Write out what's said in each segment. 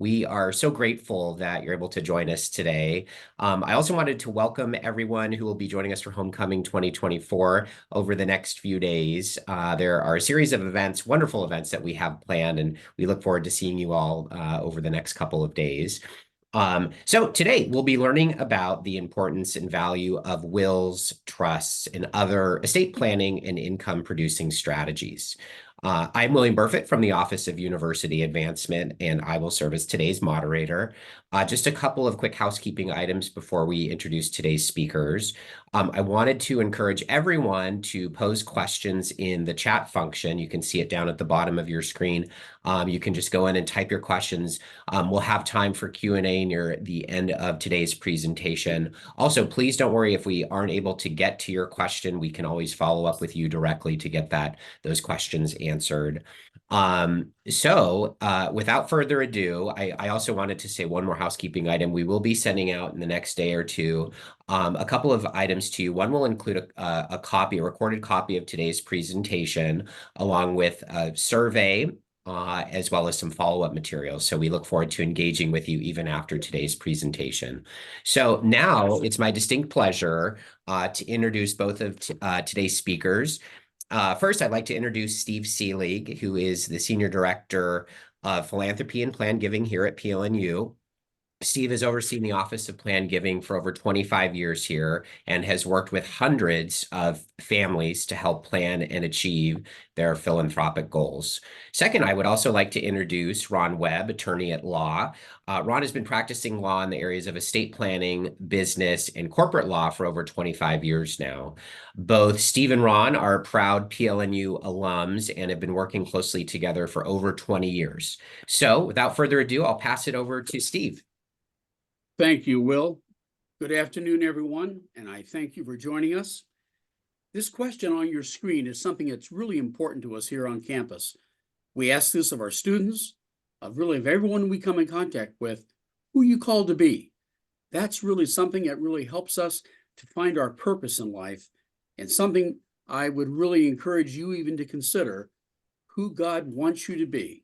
We are so grateful that you're able to join us today. I also wanted to welcome everyone who will be joining us for Homecoming 2024 over the next few days. There are a series of events, wonderful events that we have planned, and we look forward to seeing you all over the next couple of days. So today we'll be learning about the importance and value of wills, trusts, and other estate planning and income producing strategies. I'm William Burfitt from the Office of University Advancement, and I will serve as today's moderator. Just a couple of quick housekeeping items before we introduce today's speakers. I wanted to encourage everyone to pose questions in the chat function. You can see it down at the bottom of your screen. You can just go in and type your questions. We'll have time for Q&A near the end of today's presentation. Also, please don't worry if we aren't able to get to your question. We can always follow up with you directly to get those questions answered. Without further ado, I also wanted to say one more housekeeping item. We will be sending out in the next day or two a couple of items to you. One will include a recorded copy of today's presentation, along with a survey, as well as some follow-up materials. So we look forward to engaging with you even after today's presentation. So now it's my distinct pleasure to introduce both of today's speakers. First, I'd like to introduce Steve Seelig, who is the Senior Director of Philanthropy and Planned Giving here at PLNU. Steve has overseen the Office of Planned Giving for over 25 years here and has worked with hundreds of families to help plan and achieve their philanthropic goals. Second, I would also like to introduce Ron Webb, attorney at law. Ron has been practicing law in the areas of estate planning, business, and corporate law for over 25 years now. Both Steve and Ron are proud PLNU alums and have been working closely together for over 20 years. So without further ado, I'll pass it over to Steve. Thank you, Will. Good afternoon, everyone, and I thank you for joining us. This question on your screen is something that's really important to us here on campus. We ask this of our students, of everyone we come in contact with, who you called to be. That's really something that really helps us to find our purpose in life, and something I would really encourage you even to consider who God wants you to be.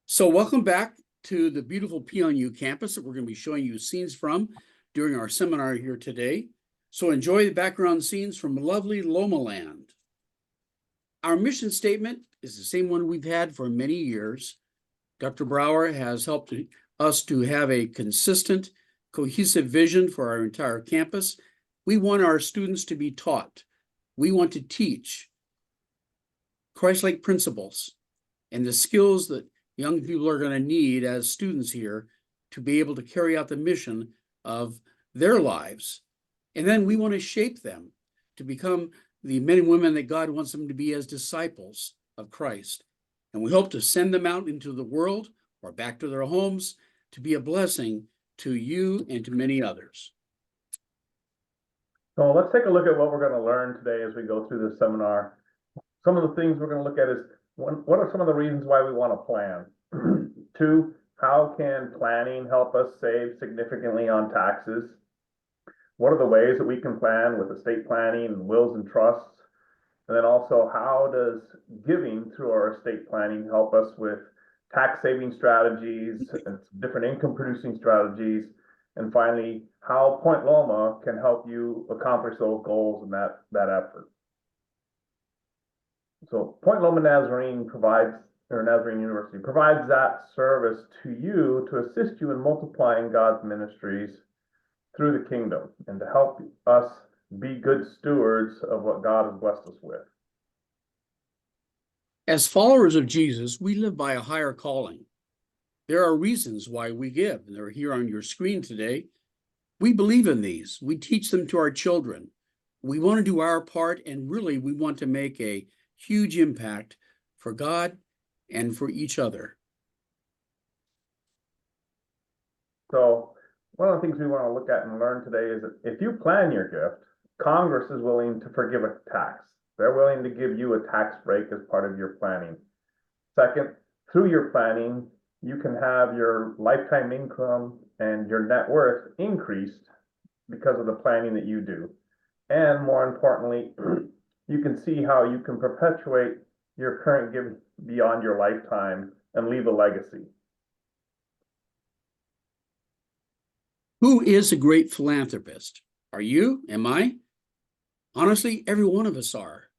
So welcome back to the beautiful PLNU campus that we're going to be showing you scenes from during our seminar here today. So enjoy the background scenes from lovely Loma Land. Our mission statement is the same one we've had for many years. Dr. Brower has helped us to have a consistent, cohesive vision for our entire campus. We want our students to be taught. We want to teach Christ-like principles and the skills that young people are going to need as students here to be able to carry out the mission of their lives. And then we want to shape them to become the men and women that God wants them to be as disciples of Christ. And we hope to send them out into the world or back to their homes to be a blessing to you and to many others. So let's take a look at what we're going to learn today as we go through this seminar. Some of the things we're going to look at is what are some of the reasons why we want to plan? 2, how can planning help us save significantly on taxes? What are the ways that we can plan with estate planning and wills and trusts? And then also, how does giving through our estate planning help us with tax saving strategies and different income producing strategies? And finally, how Point Loma can help you accomplish those goals and that effort. So Point Loma Nazarene University provides that service to you to assist you in multiplying God's ministries through the kingdom and to help us be good stewards of what God has blessed us with. As followers of Jesus, we live by a higher calling. There are reasons why we give, and they're here on your screen today. We believe in these. We teach them to our children. We want to do our part, and really we want to make a huge impact for God and for each other. So one of the things we want to look at and learn today is that if you plan your gift, Congress is willing to forgive a tax. They're willing to give you a tax break as part of your planning. Second, through your planning, you can have your lifetime income and your net worth increased because of the planning that you do. And more importantly, you can see how you can perpetuate your current giving beyond your lifetime and leave a legacy. Who is a great philanthropist? Are you? Am I? Honestly, every one of us are.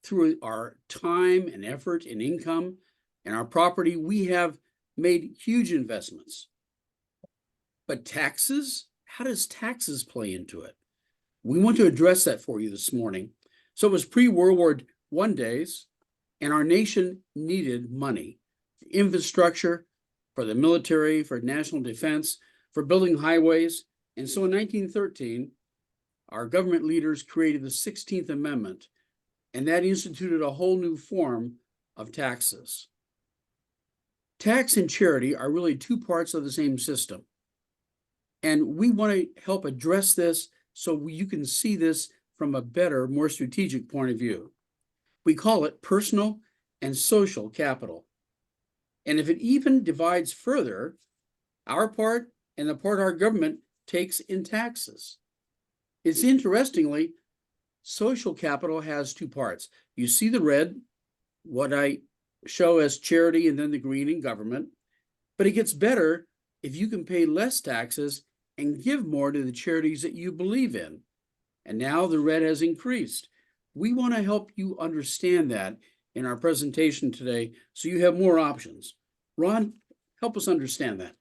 Through our time and effort and income and our property, we have made huge investments. But taxes? How does taxes play into it? We want to address that for you this morning. So it was pre-World War I days, and our nation needed money for infrastructure, for the military, for national defense, for building highways. And so in 1913, our government leaders created the 16th Amendment, and that instituted a whole new form of taxes. Tax and charity are really two parts of the same system. And we want to help address this so you can see this from a better, more strategic point of view. We call it personal and social capital. And if it even divides further, our part and the part our government takes in taxes. It's interestingly, social capital has two parts. You see the red, what I show as charity, and then the green in government. But it gets better if you can pay less taxes and give more to the charities that you believe in. And now the red has increased. We want to help you understand that in our presentation today so you have more options. Ron, help us understand that.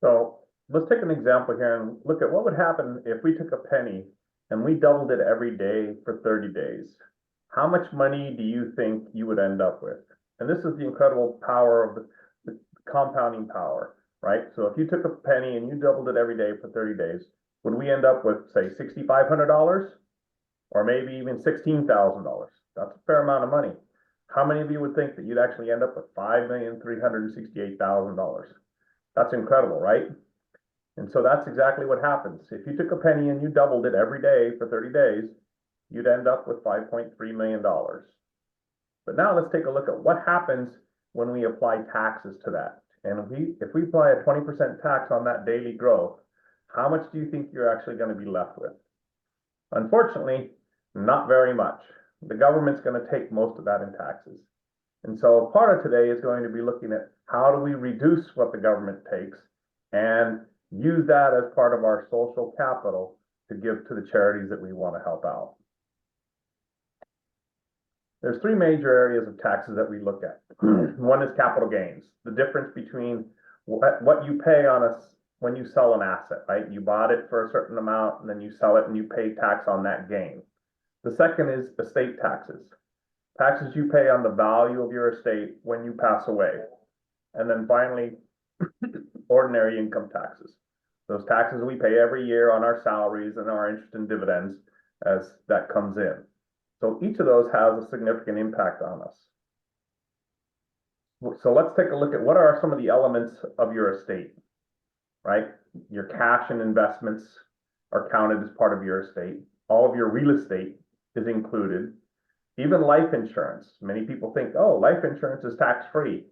So let's take an example here and look at what would happen if we took a penny and we doubled it every day for 30 days. How much money do you think you would end up with? And this is the incredible power of the compounding power, right? So if you took a penny and you doubled it every day for 30 days, would we end up with, say, $6,500 or maybe even $16,000? That's a fair amount of money. How many of you would think that you'd actually end up with $5,368,000? That's incredible, right? And so that's exactly what happens. If you took a penny and you doubled it every day for 30 days, you'd end up with $5.3 million. But now let's take a look at what happens when we apply taxes to that. And if we apply a 20% tax on that daily growth, how much do you think you're actually going to be left with? Unfortunately, not very much. The government's going to take most of that in taxes. And so part of today is going to be looking at how do we reduce what the government takes and use that as part of our social capital to give to the charities that we want to help out. There's three major areas of taxes that we look at. One is capital gains, the difference between what you pay on us when you sell an asset, right? You bought it for a certain amount and then you sell it and you pay tax on that gain. The second is estate taxes, taxes you pay on the value of your estate when you pass away. And then finally, ordinary income taxes, those taxes we pay every year on our salaries and our interest and dividends as that comes in. So each of those has a significant impact on us. So let's take a look at what are some of the elements of your estate, right? Your cash and investments are counted as part of your estate. All of your real estate is included. Even life insurance. Many people think, oh, life insurance is tax-free.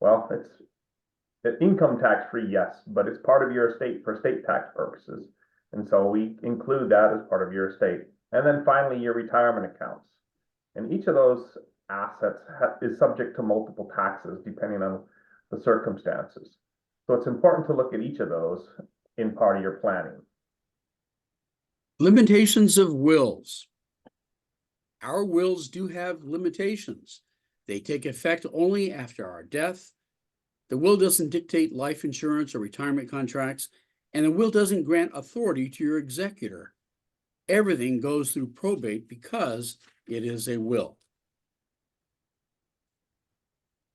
Well, it's income tax-free, yes, but it's part of your estate for estate tax purposes. And so we include that as part of your estate. And then finally, your retirement accounts. And each of those assets is subject to multiple taxes depending on the circumstances. So it's important to look at each of those in part of your planning. Limitations of wills. Our wills do have limitations. They take effect only after our death. The will doesn't dictate life insurance or retirement contracts, and the will doesn't grant authority to your executor. Everything goes through probate because it is a will.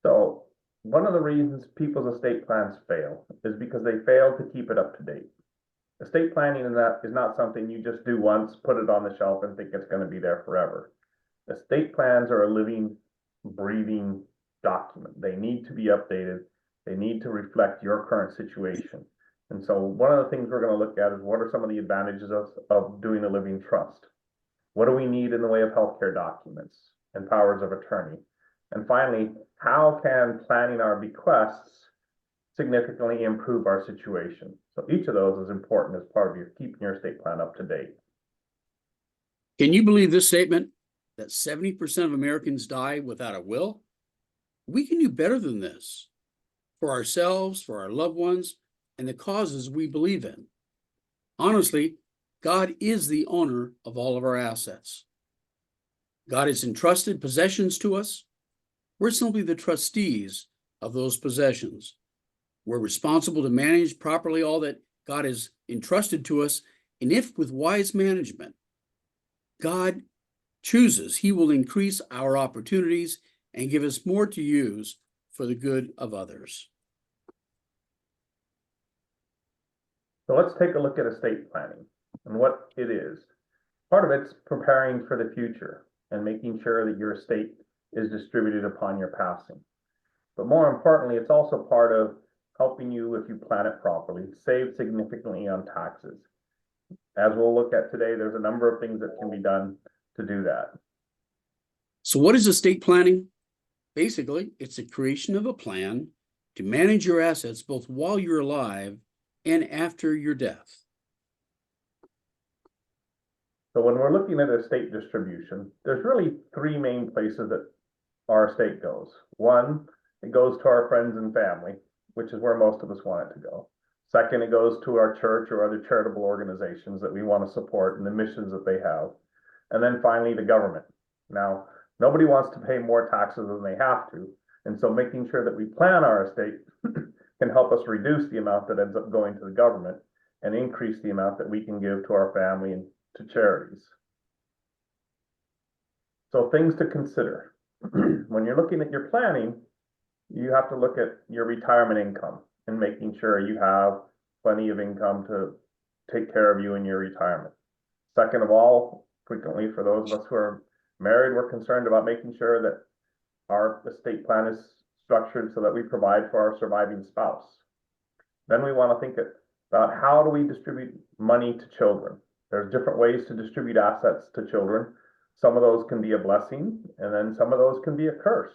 So one of the reasons people's estate plans fail is because they fail to keep it up to date. Estate planning and that is not something you just do once, put it on the shelf and think it's going to be there forever. Estate plans are a living, breathing document. They need to be updated. They need to reflect your current situation. And so one of the things we're going to look at is what are some of the advantages of doing a living trust? What do we need in the way of healthcare documents and powers of attorney? And finally, how can planning our bequests significantly improve our situation? So each of those is important as part of your keeping your estate plan up to date. Can you believe this statement that 70% of Americans die without a will? We can do better than this for ourselves, for our loved ones, and the causes we believe in. Honestly, God is the owner of all of our assets. God has entrusted possessions to us. We're simply the trustees of those possessions. We're responsible to manage properly all that God has entrusted to us, and if with wise management, God chooses, He will increase our opportunities and give us more to use for the good of others. So let's take a look at estate planning and what it is. Part of it's preparing for the future and making sure that your estate is distributed upon your passing. But more importantly, it's also part of helping you, if you plan it properly, save significantly on taxes. As we'll look at today, there's a number of things that can be done to do that. So what is estate planning? Basically, it's the creation of a plan to manage your assets both while you're alive and after your death. So when we're looking at estate distribution, there's really three main places that our estate goes. One, it goes to our friends and family, which is where most of us want it to go. Second, it goes to our church or other charitable organizations that we want to support and the missions that they have. And then finally, the government. Now, nobody wants to pay more taxes than they have to. And so making sure that we plan our estate can help us reduce the amount that ends up going to the government and increase the amount that we can give to our family and to charities. So things to consider. When you're looking at your planning, you have to look at your retirement income and making sure you have plenty of income to take care of you in your retirement. Second of all, frequently for those of us who are married, we're concerned about making sure that our estate plan is structured so that we provide for our surviving spouse. Then we want to think about how do we distribute money to children. There's different ways to distribute assets to children. Some of those can be a blessing, and then some of those can be a curse,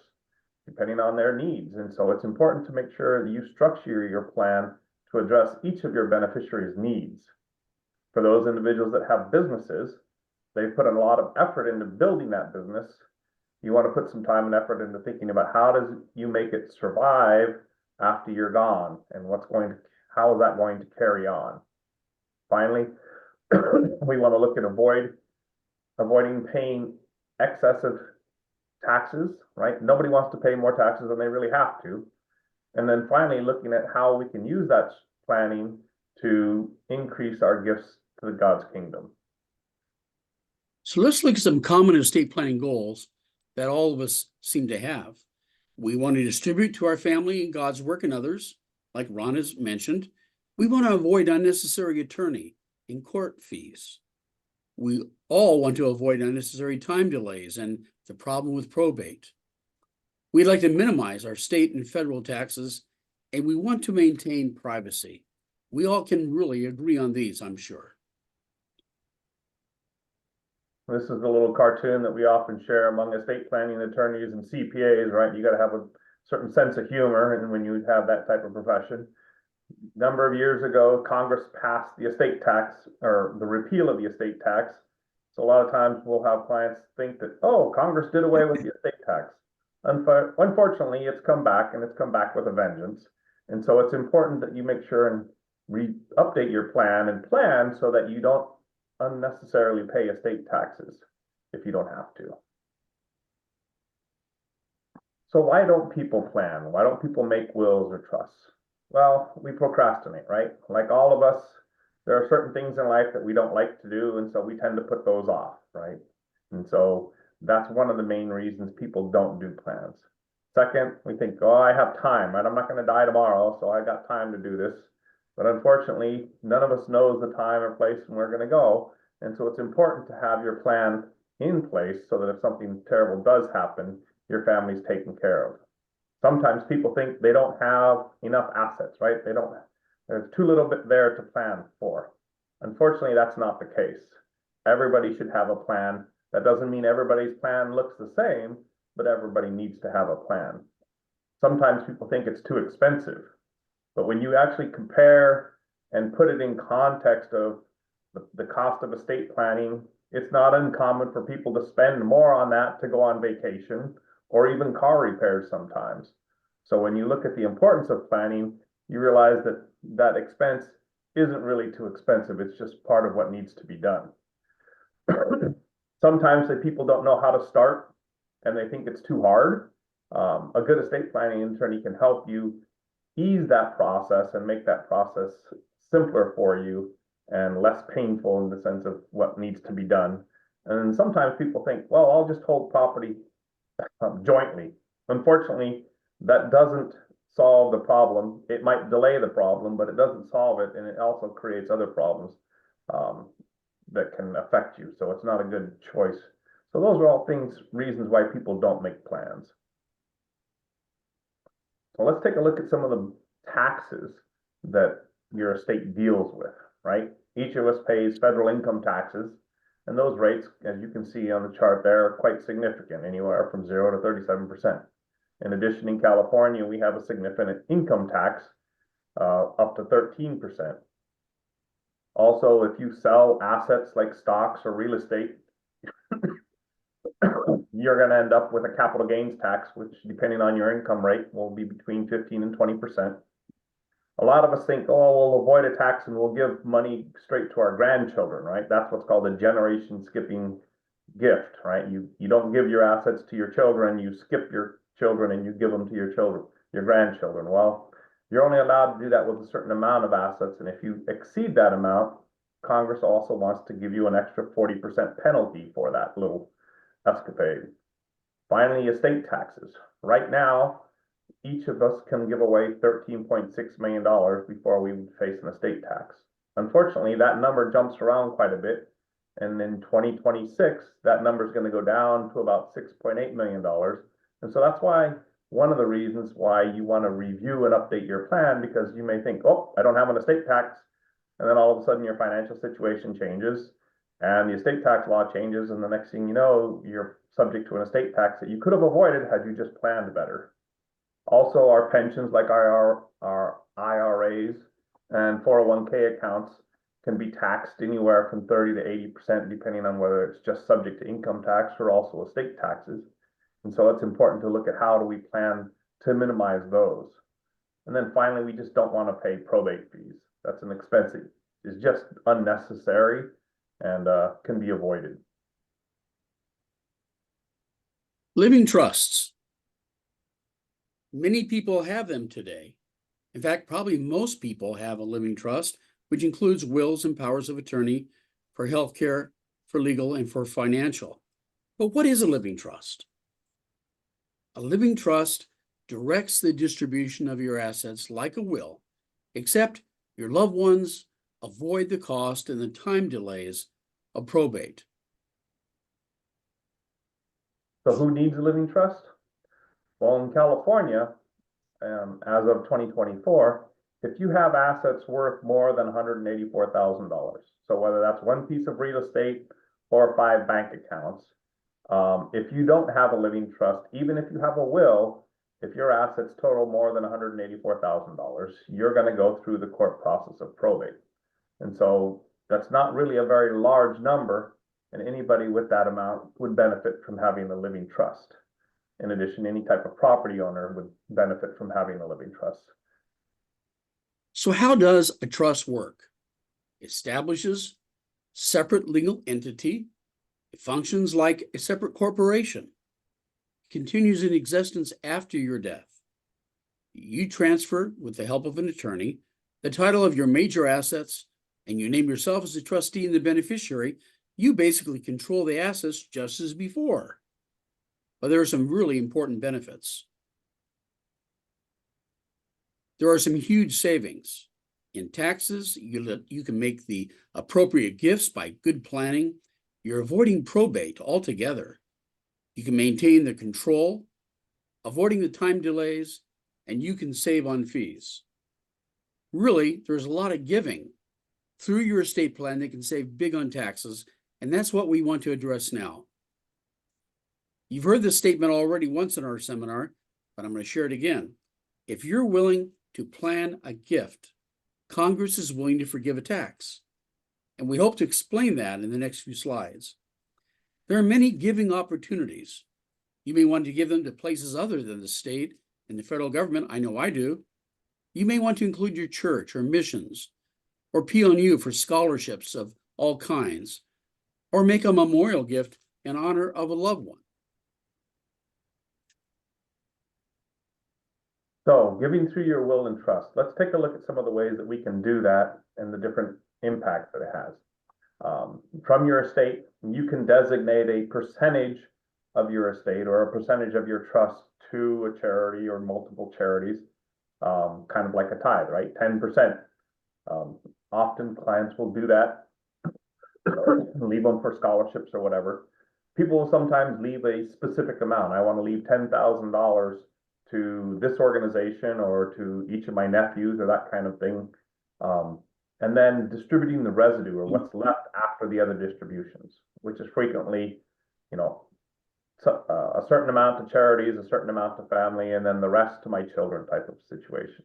depending on their needs. And so it's important to make sure that you structure your plan to address each of your beneficiaries' needs. For those individuals that have businesses, they put a lot of effort into building that business. You want to put some time and effort into thinking about how does you make it survive after you're gone, and how is that going to carry on. Finally, we want to look at avoiding paying excessive taxes, right? Nobody wants to pay more taxes than they really have to. And then finally, looking at how we can use that planning to increase our gifts to God's kingdom. So let's look at some common estate planning goals that all of us seem to have. We want to distribute to our family and God's work and others, like Ron has mentioned. We want to avoid unnecessary attorney and court fees. We all want to avoid unnecessary time delays and the problem with probate. We'd like to minimize our state and federal taxes, and we want to maintain privacy. We all can really agree on these, I'm sure. This is a little cartoon that we often share among estate planning attorneys and CPAs, right? You got to have a certain sense of humor, and when you have that type of profession. A number of years ago, Congress passed the estate tax, or the repeal of the estate tax. So a lot of times we'll have clients think that, oh, Congress did away with the estate tax. Unfortunately, it's come back, and it's come back with a vengeance. And so it's important that you make sure and update your plan so that you don't unnecessarily pay estate taxes if you don't have to. So why don't people plan? Why don't people make wills or trusts? Well, we procrastinate, right? Like all of us, there are certain things in life that we don't like to do, and so we tend to put those off, right? And so that's one of the main reasons people don't do plans. Second, we think, oh, I have time, right? I'm not going to die tomorrow, so I got time to do this. But unfortunately, none of us knows the time or place when we're going to go. And so it's important to have your plan in place so that if something terrible does happen, your family's taken care of. Sometimes people think they don't have enough assets, right? There's too little bit there to plan for. Unfortunately, that's not the case. Everybody should have a plan. That doesn't mean everybody's plan looks the same, but everybody needs to have a plan. Sometimes people think it's too expensive, but when you actually compare and put it in context of the cost of estate planning, it's not uncommon for people to spend more on that to go on vacation or even car repairs sometimes. So when you look at the importance of planning, you realize that that expense isn't really too expensive. It's just part of what needs to be done. Sometimes the people don't know how to start and they think it's too hard. A good estate planning attorney can help you ease that process and make that process simpler for you and less painful in the sense of what needs to be done. And sometimes people think, well, I'll just hold property jointly. Unfortunately, that doesn't solve the problem. It might delay the problem, but it doesn't solve it, and it also creates other problems that can affect you. So it's not a good choice. So those are all reasons why people don't make plans. So let's take a look at some of the taxes that your estate deals with, right? Each of us pays federal income taxes, and those rates, as you can see on the chart there, are quite significant, anywhere from 0 to 37%. In addition, in California, we have a significant income tax up to 13%. Also, if you sell assets like stocks or real estate, you're going to end up with a capital gains tax, which, depending on your income rate, will be between 15 and 20%. A lot of us think, oh, we'll avoid a tax and we'll give money straight to our grandchildren, right? That's what's called a generation skipping gift, right? You don't give your assets to your children, you skip your children and you give them to your children, your grandchildren. Well, you're only allowed to do that with a certain amount of assets, and if you exceed that amount, Congress also wants to give you an extra 40% penalty for that little escapade. Finally, estate taxes. Right now, each of us can give away $13.6 million before we would face an estate tax. Unfortunately, that number jumps around quite a bit, and in 2026, that number is going to go down to about $6.8 million. And so that's why one of the reasons why you want to review and update your plan, because you may think, oh, I don't have an estate tax, and then all of a sudden your financial situation changes and the estate tax law changes, and the next thing you know, you're subject to an estate tax that you could have avoided had you just planned better. Also, our pensions, like our IRAs and 401k accounts, can be taxed anywhere from 30 to 80%, depending on whether it's just subject to income tax or also estate taxes. And so it's important to look at how do we plan to minimize those. And then finally, we just don't want to pay probate fees. That's an expense that is just unnecessary and can be avoided. Living trusts. Many people have them today. In fact, probably most people have a living trust, which includes wills and powers of attorney for healthcare, for legal, and for financial. But what is a living trust? A living trust directs the distribution of your assets like a will, except your loved ones avoid the cost and the time delays of probate. So who needs a living trust? Well, in California, as of 2024, if you have assets worth more than $184,000, so whether that's one piece of real estate or 5 bank accounts, if you don't have a living trust, even if you have a will, if your assets total more than $184,000, you're going to go through the court process of probate. And so that's not really a very large number, and anybody with that amount would benefit from having a living trust. In addition, any type of property owner would benefit from having a living trust. So how does a trust work? It establishes separate legal entity. It functions like a separate corporation. It continues in existence after your death. You transfer, with the help of an attorney, the title of your major assets, and you name yourself as the trustee and the beneficiary. You basically control the assets just as before. But there are some really important benefits. There are some huge savings. In taxes, you can make the appropriate gifts by good planning. You're avoiding probate altogether. You can maintain the control, avoiding the time delays, and you can save on fees. Really, there's a lot of giving through your estate plan that can save big on taxes, and that's what we want to address now. You've heard this statement already once in our seminar, but I'm going to share it again. If you're willing to plan a gift, Congress is willing to forgive a tax. And we hope to explain that in the next few slides. There are many giving opportunities. You may want to give them to places other than the state and the federal government. I know I do. You may want to include your church or missions, or P&U for scholarships of all kinds, or make a memorial gift in honor of a loved one. So giving through your will and trust, let's take a look at some of the ways that we can do that and the different impacts that it has. From your estate, you can designate a percentage of your estate or a percentage of your trust to a charity or multiple charities, kind of like a tithe, right? 10%. Often clients will do that, leave them for scholarships or whatever. People will sometimes leave a specific amount. I want to leave $10,000 to this organization or to each of my nephews or that kind of thing. And then distributing the residue or what's left after the other distributions, which is frequently, you know, a certain amount to charities, a certain amount to family, and then the rest to my children type of situation.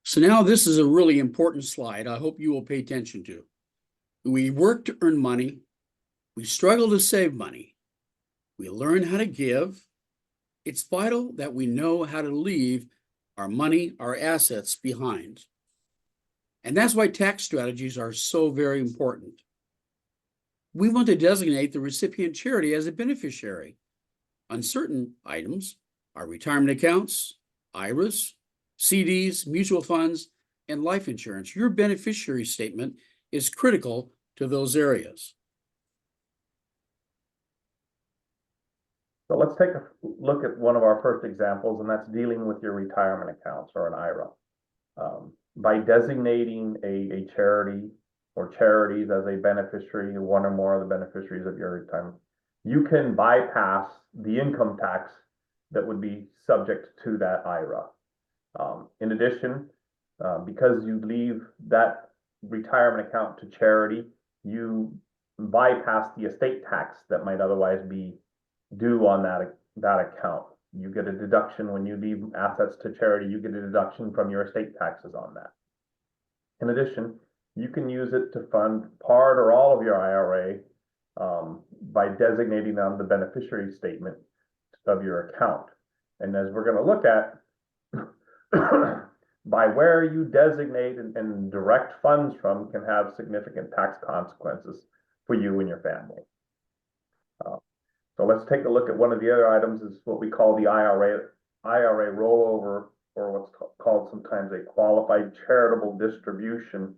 So now this is a really important slide I hope you will pay attention to. We work to earn money. We struggle to save money. We learn how to give. It's vital that we know how to leave our money, our assets behind. And that's why tax strategies are so very important. We want to designate the recipient charity as a beneficiary on certain items, our retirement accounts, IRAs, CDs, mutual funds, and life insurance. Your beneficiary statement is critical to those areas. So let's take a look at one of our first examples, and that's dealing with your retirement accounts or an IRA. By designating a charity or charities as a beneficiary, one or more of the beneficiaries of your retirement, you can bypass the income tax that would be subject to that IRA. In addition, because you leave that retirement account to charity, you bypass the estate tax that might otherwise be due on that account. You get a deduction when you leave assets to charity, you get a deduction from your estate taxes on that. In addition, you can use it to fund part or all of your IRA by designating on the beneficiary statement of your account. And as we're going to look at, by where you designate and direct funds from can have significant tax consequences for you and your family. So let's take a look at one of the other items is what we call the IRA rollover, or what's called sometimes a qualified charitable distribution.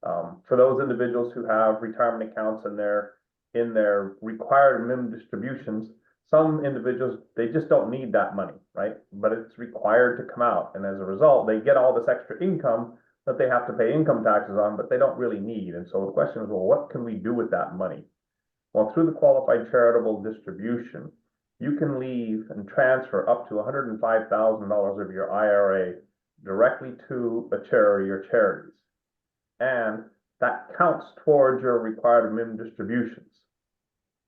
For those individuals who have retirement accounts in their required minimum distributions, some individuals, they just don't need that money, right? But it's required to come out. And as a result, they get all this extra income that they have to pay income taxes on, but they don't really need. And so the question is, well, what can we do with that money? Well, through the qualified charitable distribution, you can leave and transfer up to $105,000 of your IRA directly to a charity or charities. And that counts towards your required minimum distributions.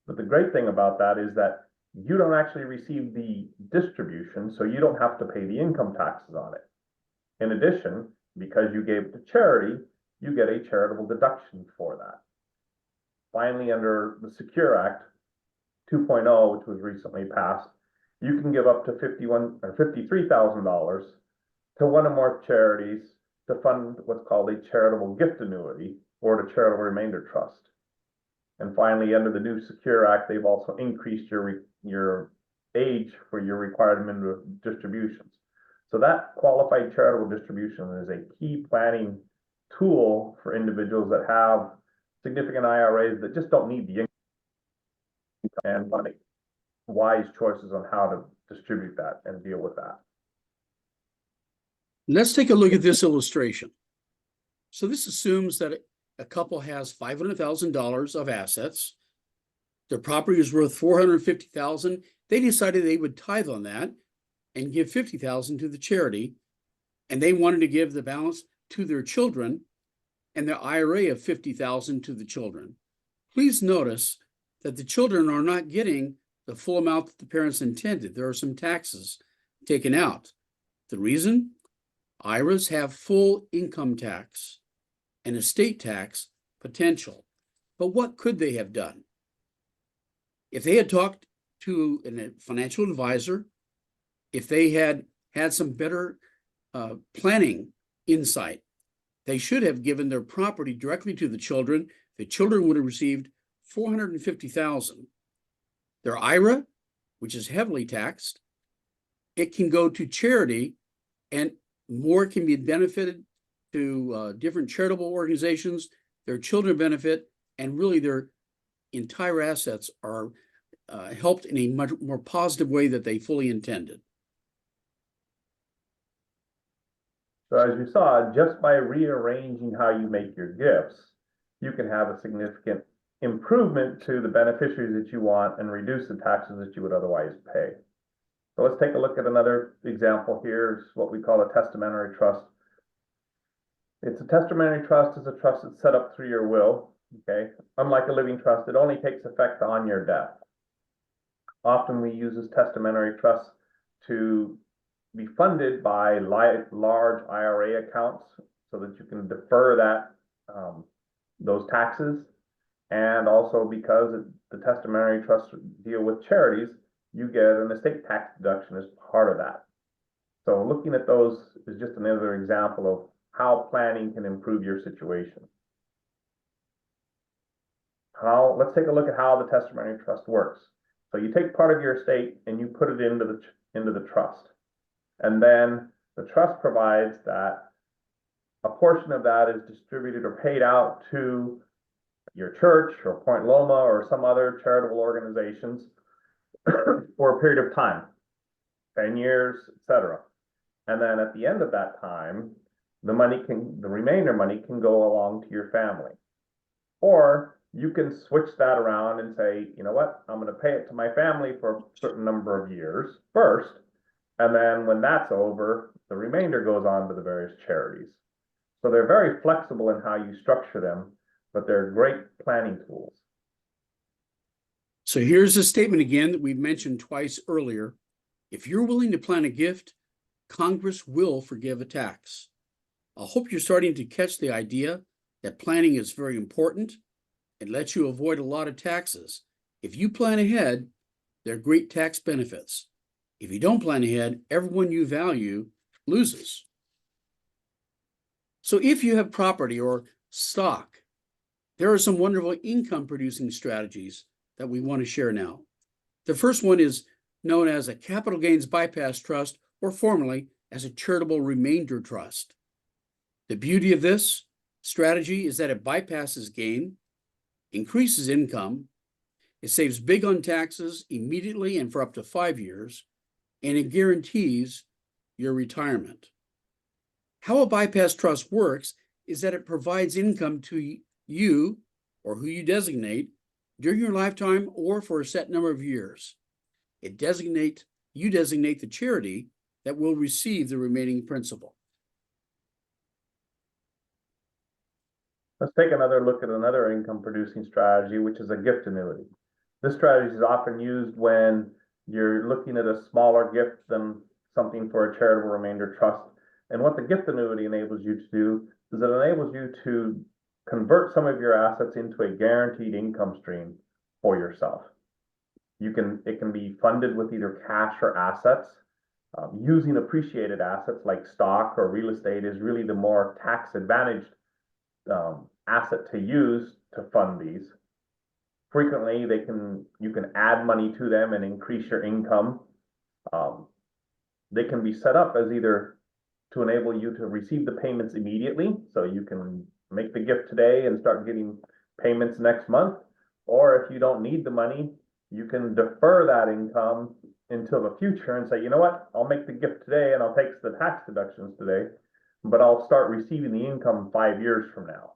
But the great thing about that is that you don't actually receive the distribution, so you don't have to pay the income taxes on it. In addition, because you gave it to charity, you get a charitable deduction for that. Finally, under the Secure Act 2.0, which was recently passed, you can give up to $53,000 to one or more charities to fund what's called a charitable gift annuity or a charitable remainder trust. And finally, under the new Secure Act, they've also increased your age for your required minimum distributions. So that qualified charitable distribution is a key planning tool for individuals that have significant IRAs that just don't need the income and money. Wise choices on how to distribute that and deal with that. Let's take a look at this illustration. So this assumes that a couple has $500,000 of assets. Their property is worth $450,000. They decided they would tithe on that and give $50,000 to the charity, and they wanted to give the balance to their children and their IRA of $50,000 to the children. Please notice that the children are not getting the full amount that the parents intended. There are some taxes taken out. The reason? IRAs have full income tax and estate tax potential. But what could they have done? If they had talked to a financial advisor, if they had had some better planning insight. They should have given their property directly to the children. The children would have received $450,000. Their IRA, which is heavily taxed, it can go to charity, and more can be benefited to different charitable organizations. Their children benefit, and really their entire assets are helped in a much more positive way that they fully intended. So as you saw, just by rearranging how you make your gifts, you can have a significant improvement to the beneficiaries that you want and reduce the taxes that you would otherwise pay. So let's take a look at another example here. It's what we call a testamentary trust. It's a testamentary trust is a trust that's set up through your will. Okay, unlike a living trust, it only takes effect on your death. Often we use this testamentary trust to be funded by large IRA accounts so that you can defer that those taxes. And also because the testamentary trusts deal with charities, you get an estate tax deduction as part of that. So looking at those is just another example of how planning can improve your situation. Let's take a look at how the testamentary trust works. So you take part of your estate and you put it into the trust. And then the trust provides that a portion of that is distributed or paid out to your church or Point Loma or some other charitable organizations for a period of time, 10 years, etc. And then at the end of that time, the remainder money can go along to your family. Or you can switch that around and say, you know what, I'm going to pay it to my family for a certain number of years first. And then when that's over, the remainder goes on to the various charities. So they're very flexible in how you structure them, but they're great planning tools. So here's a statement again that we've mentioned twice earlier. If you're willing to plan a gift, Congress will forgive a tax. I hope you're starting to catch the idea that planning is very important. It lets you avoid a lot of taxes. If you plan ahead, there are great tax benefits. If you don't plan ahead, everyone you value loses. So if you have property or stock, there are some wonderful income producing strategies that we want to share now. The first one is known as a capital gains bypass trust, or formerly as a charitable remainder trust. The beauty of this strategy is that it bypasses gain, increases income, it saves big on taxes immediately and for up to 5 years, and it guarantees your retirement. How a bypass trust works is that it provides income to you or who you designate during your lifetime or for a set number of years. You designate the charity that will receive the remaining principal. Let's take another look at another income producing strategy, which is a gift annuity. This strategy is often used when you're looking at a smaller gift than something for a charitable remainder trust. And what the gift annuity enables you to do is it enables you to convert some of your assets into a guaranteed income stream for yourself. It can be funded with either cash or assets. Using appreciated assets like stock or real estate is really the more tax advantaged asset to use to fund these. Frequently, you can add money to them and increase your income. They can be set up as either to enable you to receive the payments immediately, so you can make the gift today and start getting payments next month. Or if you don't need the money, you can defer that income until the future and say, you know what, I'll make the gift today and I'll take the tax deductions today, but I'll start receiving the income 5 years from now.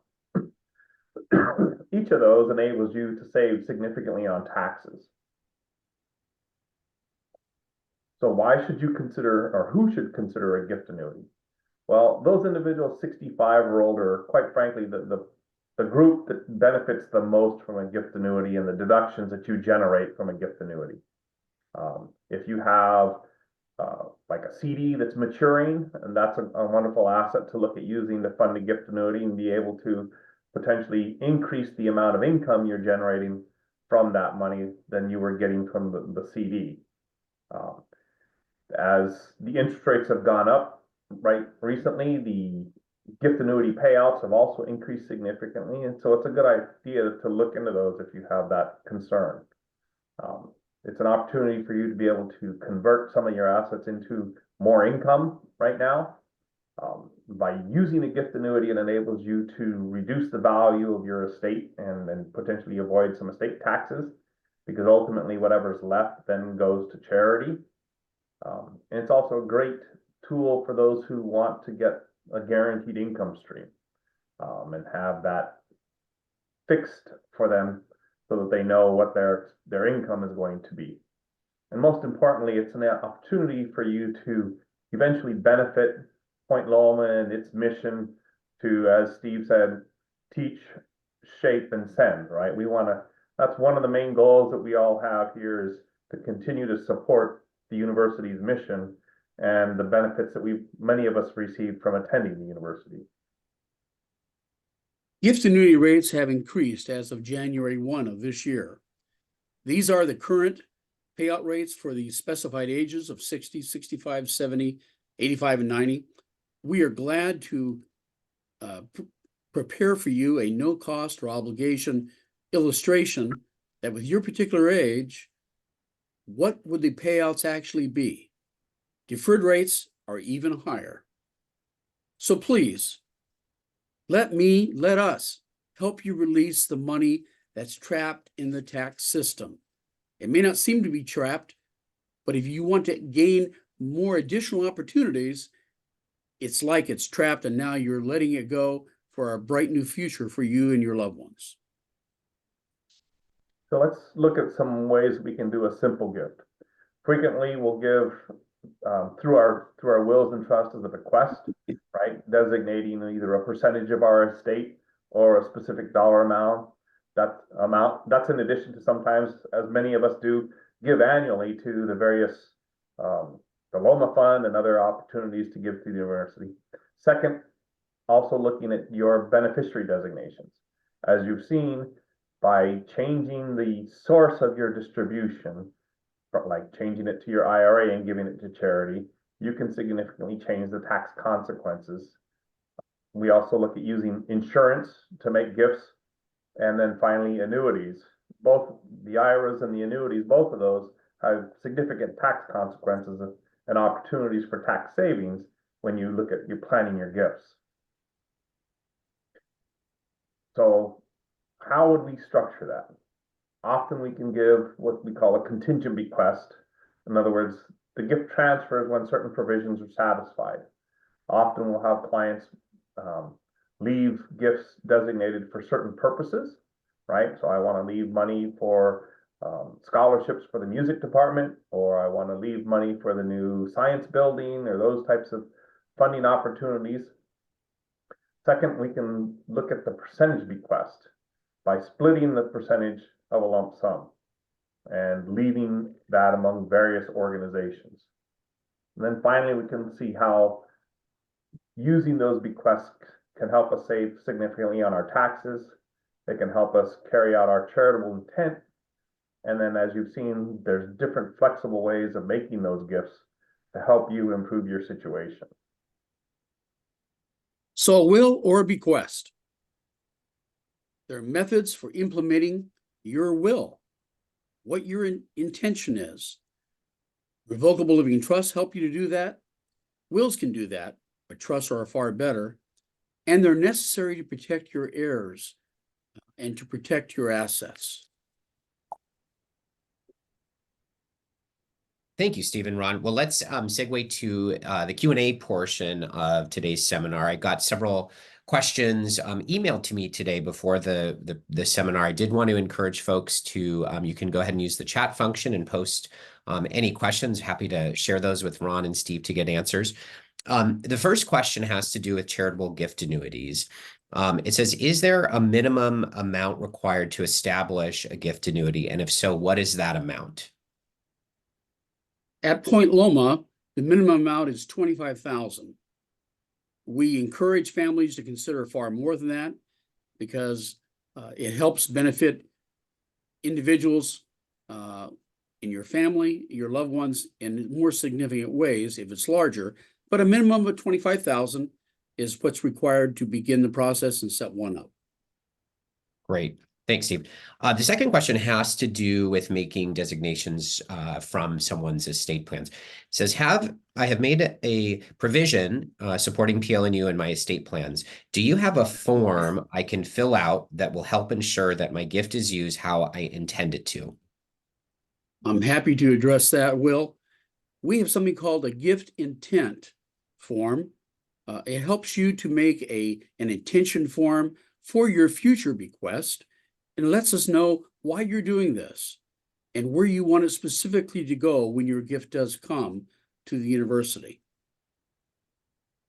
Each of those enables you to save significantly on taxes. So why should you consider, or who should consider, a gift annuity? Well, those individuals 65 or older, quite frankly, the group that benefits the most from a gift annuity and the deductions that you generate from a gift annuity. If you have like a CD that's maturing, and that's a wonderful asset to look at using to fund a gift annuity and be able to potentially increase the amount of income you're generating from that money than you were getting from the CD. As the interest rates have gone up, right, recently, the gift annuity payouts have also increased significantly, and so it's a good idea to look into those if you have that concern. It's an opportunity for you to be able to convert some of your assets into more income right now. By using a gift annuity, it enables you to reduce the value of your estate and potentially avoid some estate taxes, because ultimately whatever's left then goes to charity. And it's also a great tool for those who want to get a guaranteed income stream, and have that fixed for them so that they know what their income is going to be. And most importantly, it's an opportunity for you to eventually benefit Point Loma and its mission to, as Steve said, teach, shape, and send, right? That's one of the main goals that we all have here, is to continue to support the university's mission and the benefits that many of us received from attending the university. Gift annuity rates have increased as of January 1 of this year. These are the current payout rates for the specified ages of 60, 65, 70, 85, and 90. We are glad to prepare for you a no cost or obligation illustration that with your particular age, what would the payouts actually be? Deferred rates are even higher. So please, let us help you release the money that's trapped in the tax system. It may not seem to be trapped, but if you want to gain more additional opportunities, it's like it's trapped and now you're letting it go for a bright new future for you and your loved ones. So let's look at some ways we can do a simple gift. Frequently, we'll give through our wills and trusts as a bequest, right? Designating either a percentage of our estate or a specific dollar amount. That's in addition to sometimes, as many of us do, give annually to the various the Loma Fund and other opportunities to give to the university. Second, also looking at your beneficiary designations. As you've seen, by changing the source of your distribution, like changing it to your IRA and giving it to charity, you can significantly change the tax consequences. We also look at using insurance to make gifts, and then finally annuities. Both the IRAs and the annuities, both of those have significant tax consequences and opportunities for tax savings when you look at your planning your gifts. So how would we structure that? Often we can give what we call a contingent bequest. In other words, the gift transfers when certain provisions are satisfied. Often we'll have clients leave gifts designated for certain purposes, right? So I want to leave money for scholarships for the music department, or I want to leave money for the new science building, or those types of funding opportunities. Second, we can look at the percentage bequest by splitting the percentage of a lump sum and leaving that among various organizations. And then finally, we can see how using those bequests can help us save significantly on our taxes. They can help us carry out our charitable intent. And then, as you've seen, there's different flexible ways of making those gifts to help you improve your situation. So a will or a bequest. There are methods for implementing your will, what your intention is. Revocable living trusts help you to do that. Wills can do that, but trusts are far better. And they're necessary to protect your heirs and to protect your assets. Thank you, Steve and Ron. Well, let's segue to the Q&A portion of today's seminar. I got several questions emailed to me today before the seminar. I did want to encourage folks to, you can go ahead and use the chat function and post any questions. Happy to share those with Ron and Steve to get answers. The first question has to do with charitable gift annuities. It says, is there a minimum amount required to establish a gift annuity? And if so, what is that amount? At Point Loma, the minimum amount is $25,000. We encourage families to consider far more than that because it helps benefit individuals in your family, your loved ones in more significant ways if it's larger but a minimum of 25,000 is what's required to begin the process and set one up. Great. Thanks, Steve. The second question has to do with making designations from someone's estate plans. It says, I have made a provision supporting PLNU in my estate plans. Do you have a form I can fill out that will help ensure that my gift is used how I intend it to? I'm happy to address that, Will. We have something called a gift intent form. It helps you to make an intention form for your future bequest, and lets us know why you're doing this and where you want it specifically to go when your gift does come to the university.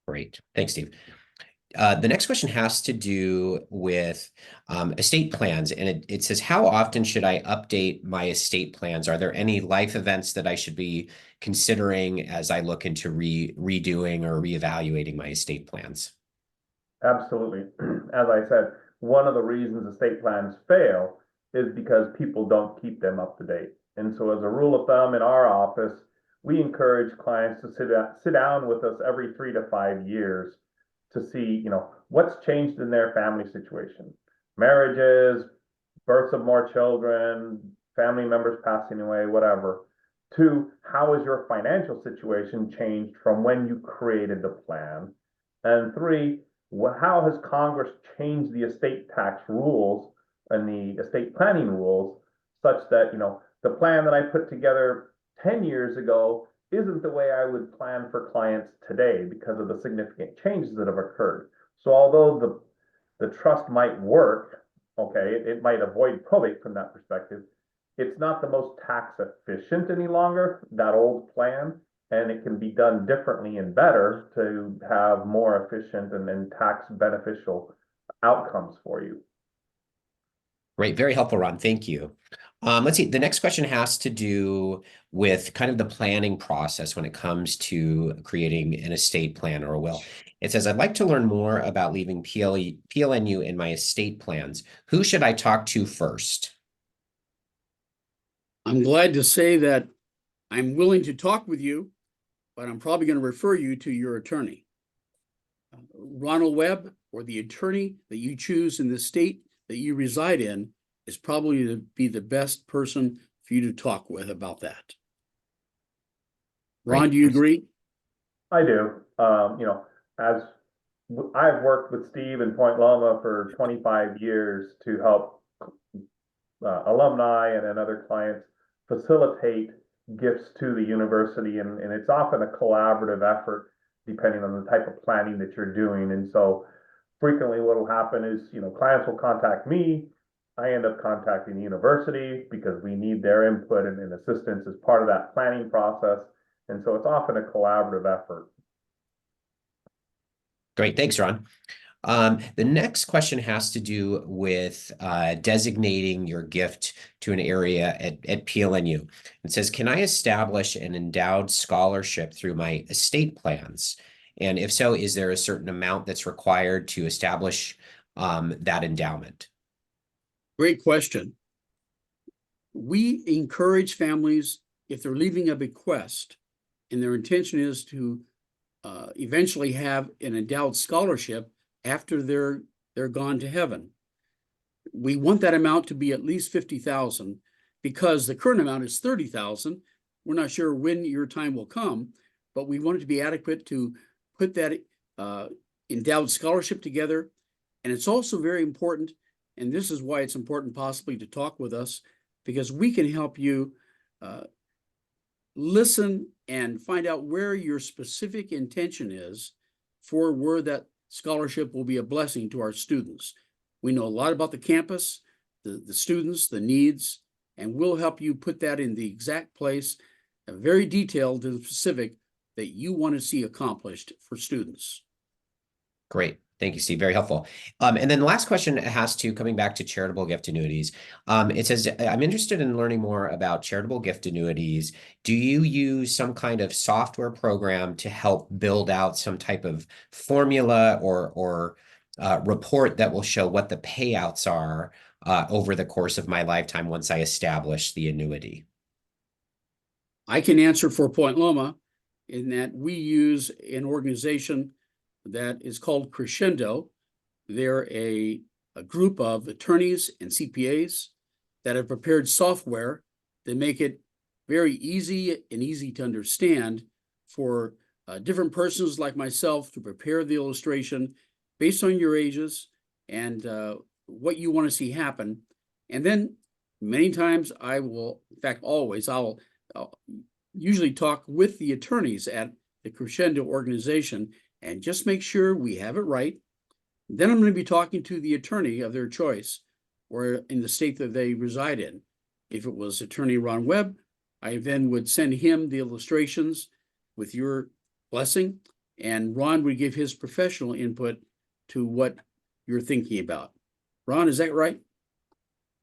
Great. Thanks, Steve. The next question has to do with estate plans, and it says, how often should I update my estate plans? Are there any life events that I should be considering as I look into redoing or reevaluating my estate plans? Absolutely. As I said, one of the reasons estate plans fail is because people don't keep them up to date. And so as a rule of thumb in our office, we encourage clients to sit down with us every 3 to 5 years to see, what's changed in their family situation. Marriages, births of more children, family members passing away, whatever. 2, how has your financial situation changed from when you created the plan? And 3, how has Congress changed the estate tax rules and the estate planning rules such that, the plan that I put together 10 years ago isn't the way I would plan for clients today because of the significant changes that have occurred. So although the trust might work, okay, it might avoid probate from that perspective, it's not the most tax efficient any longer, that old plan, and it can be done differently and better to have more efficient and tax beneficial outcomes for you. Great. Very helpful, Ron. Thank you. Let's see. The next question has to do with kind of the planning process when it comes to creating an estate plan or a will. It says, I'd like to learn more about leaving PLNU in my estate plans. Who should I talk to first? I'm glad to say that I'm willing to talk with you, but I'm probably going to refer you to your attorney. Ronald Webb, or the attorney that you choose in the state that you reside in, is probably to be the best person for you to talk with about that. Ron, do you agree? I do. As I've worked with Steve in Point Loma for 25 years to help alumni and other clients facilitate gifts to the university, and it's often a collaborative effort depending on the type of planning that you're doing. And so frequently what will happen is, clients will contact me. I end up contacting the university because we need their input and assistance as part of that planning process. And so it's often a collaborative effort. Great. Thanks, Ron. The next question has to do with designating your gift to an area at PLNU. It says, can I establish an endowed scholarship through my estate plans? And if so, is there a certain amount that's required to establish that endowment? Great question. We encourage families, if they're leaving a bequest and their intention is to eventually have an endowed scholarship after they're gone to heaven, we want that amount to be at least 50,000, because the current amount is 30,000. We're not sure when your time will come, but we want it to be adequate to put that endowed scholarship together. And it's also very important, and this is why it's important possibly to talk with us, because we can help you listen and find out where your specific intention is for where that scholarship will be a blessing to our students. We know a lot about the campus, the students, the needs, and we'll help you put that in the exact place, very detailed and specific, that you want to see accomplished for students. Great. Thank you, Steve. Very helpful. And then the last question has to, coming back to charitable gift annuities. It says, I'm interested in learning more about charitable gift annuities. Do you use some kind of software program to help build out some type of formula or report that will show what the payouts are over the course of my lifetime once I establish the annuity? I can answer for Point Loma. in that we use an organization that is called Crescendo. They're a group of attorneys and CPAs that have prepared software that make it very easy and easy to understand for different persons like myself to prepare the illustration based on your ages and what you want to see happen. And then many times I will, in fact, always, I'll usually talk with the attorneys at the Crescendo organization and just make sure we have it right. Then I'm going to be talking to the attorney of their choice or in the state that they reside in. If it was attorney Ron Webb, I then would send him the illustrations with your blessing, and Ron would give his professional input to what you're thinking about. Ron, is that right?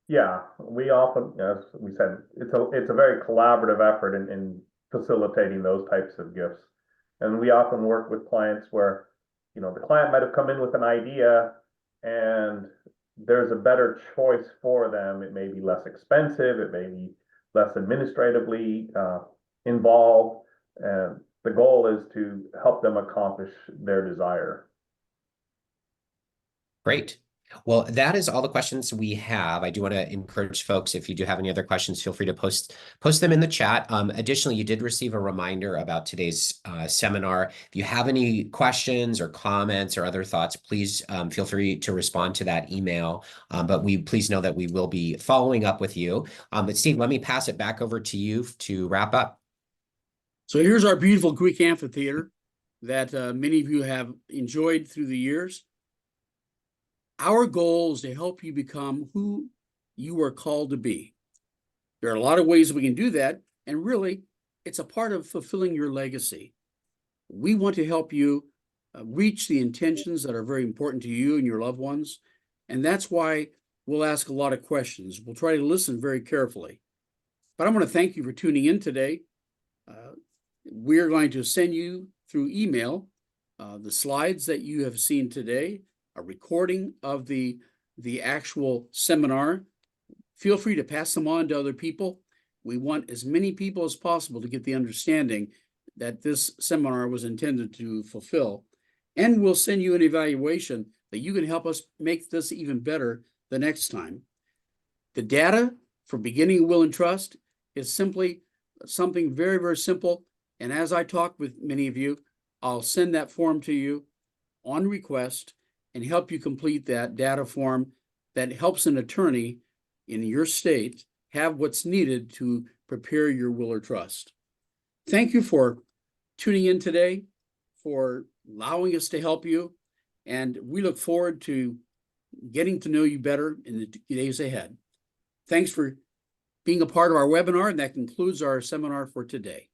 Yeah, we often, as we said, it's a very collaborative effort in facilitating those types of gifts. And we often work with clients where, you know, the client might have come in with an idea and there's a better choice for them. It may be less expensive, it may be less administratively involved. And the goal is to help them accomplish their desire. Great. Well, that is all the questions we have. I do want to encourage folks, if you do have any other questions, feel free to post them in the chat. Additionally, you did receive a reminder about today's seminar. If you have any questions or comments or other thoughts, please feel free to respond to that email. But please know that we will be following up with you. But Steve, let me pass it back over to you to wrap up. So here's our beautiful Greek amphitheater that many of you have enjoyed through the years. Our goal is to help you become who you are called to be. There are a lot of ways we can do that, and really, it's a part of fulfilling your legacy. We want to help you reach the intentions that are very important to you and your loved ones, and that's why we'll ask a lot of questions. We'll try to listen very carefully. But I want to thank you for tuning in today. We're going to send you through email the slides that you have seen today, a recording of the actual seminar. Feel free to pass them on to other people. We want as many people as possible to get the understanding that this seminar was intended to fulfill. And we'll send you an evaluation that you can help us make this even better the next time. The data for beginning a will and trust is simply something very, very simple. And as I talk with many of you, I'll send that form to you on request and help you complete that data form that helps an attorney in your state have what's needed to prepare your will or trust. Thank you for tuning in today, for allowing us to help you, and we look forward to getting to know you better in the days ahead. Thanks for being a part of our webinar, and that concludes our seminar for today.